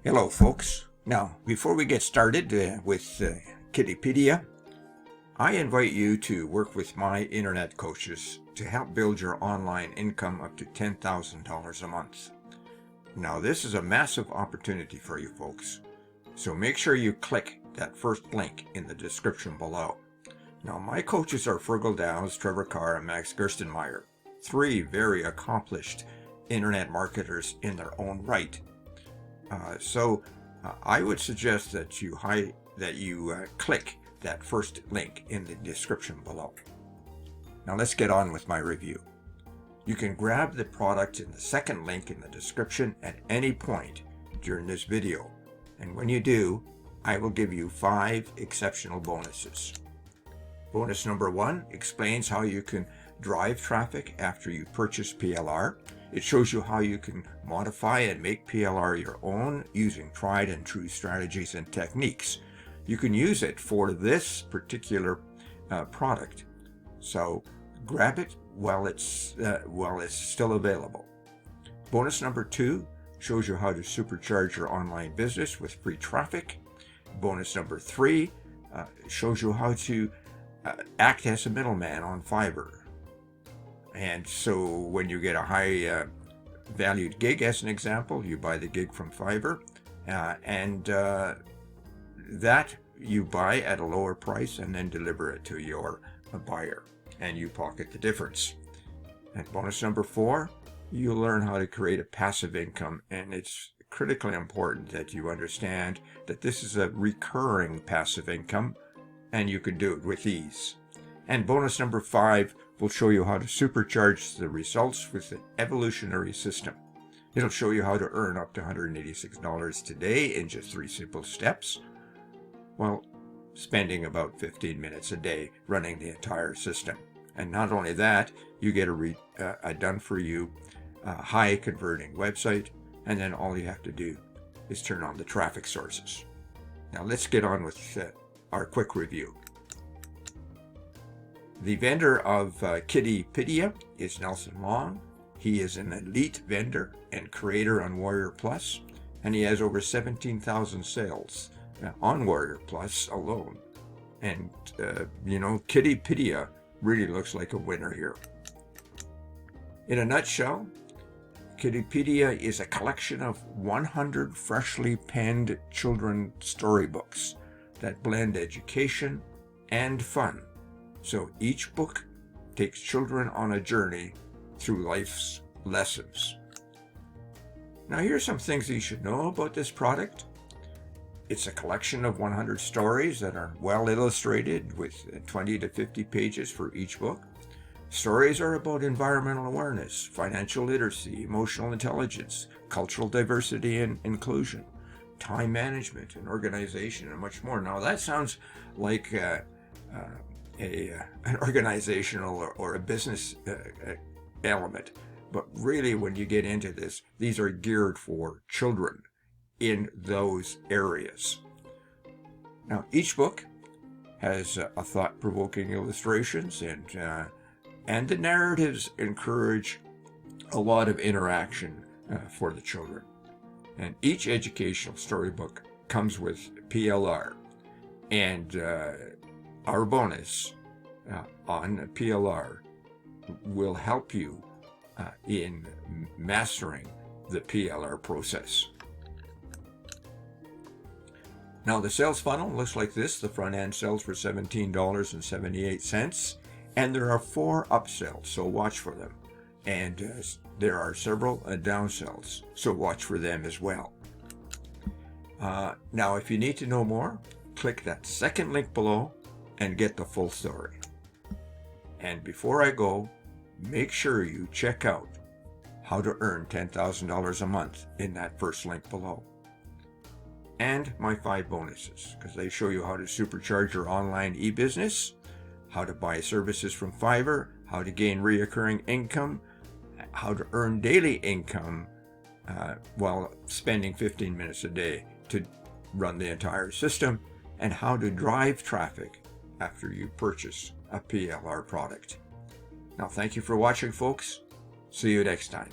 Hello folks. Now, before we get started with Kiddiepedia, I invite you to work with my internet coaches to help build your online income up to $10,000 a month. Now, this is a massive opportunity for you folks, so make sure you click that first link in the description below. Now, my coaches are Fergal Downs, Trevor Carr, and Max Gerstenmaier, three very accomplished internet marketers in their own right. I would suggest that you click that first link in the description below. Now let's get on with my review. You can grab the product in the second link in the description at any point during this video, and when you do, I will give you 5 exceptional bonuses. Bonus number 1 explains how you can drive traffic after you purchase PLR. It shows you how you can modify and make PLR your own using tried and true strategies and techniques. You can use it for this particular product, so grab it while it's still available. Bonus number 2 shows you how to supercharge your online business with free traffic. Bonus number 3 shows you how to act as a middleman on Fiverr. And so when you get a high valued gig, as an example, you buy the gig from Fiverr, and that you buy at a lower price and then deliver it to your buyer, and you pocket the difference. And bonus number 4, you learn how to create a passive income, and it's critically important that you understand that this is a recurring passive income, and you can do it with ease. And bonus number 5 will show you how to supercharge the results with an evolutionary system. It'll show you how to earn up to $186 today in just 3 simple steps, while spending about 15 minutes a day running the entire system. And not only that, you get a done-for-you, high-converting website, and then all you have to do is turn on the traffic sources. Now let's get on with our quick review. The vendor of Kiddiepedia is Nelson Long. He is an elite vendor and creator on Warrior Plus, and he has over 17,000 sales on Warrior Plus alone. And, Kiddiepedia really looks like a winner here. In a nutshell, Kiddiepedia is a collection of 100 freshly penned children's storybooks that blend education and fun. So each book takes children on a journey through life's lessons. Now here's some things you should know about this product. It's a collection of 100 stories that are well illustrated with 20 to 50 pages for each book. Stories are about environmental awareness, financial literacy, emotional intelligence, cultural diversity and inclusion, time management and organization, and much more. Now that sounds like an organizational or a business element, but really when you get into this, these are geared for children in those areas. Now each book has a thought-provoking illustrations, and the narratives encourage a lot of interaction for the children. And each educational storybook comes with PLR, and our bonus on PLR will help you in mastering the PLR process. Now the sales funnel looks like this. The front end sells for $17.78, and there are 4 upsells, so watch for them. And there are several downsells, so watch for them as well. Now if you need to know more, click that second link below and get the full story. And before I go, make sure you check out how to earn $10,000 a month in that first link below. And my 5 bonuses, because they show you how to supercharge your online e-business, how to buy services from Fiverr, how to gain reoccurring income, how to earn daily income while spending 15 minutes a day to run the entire system, and how to drive traffic after you purchase a PLR product. Now, thank you for watching, folks. See you next time.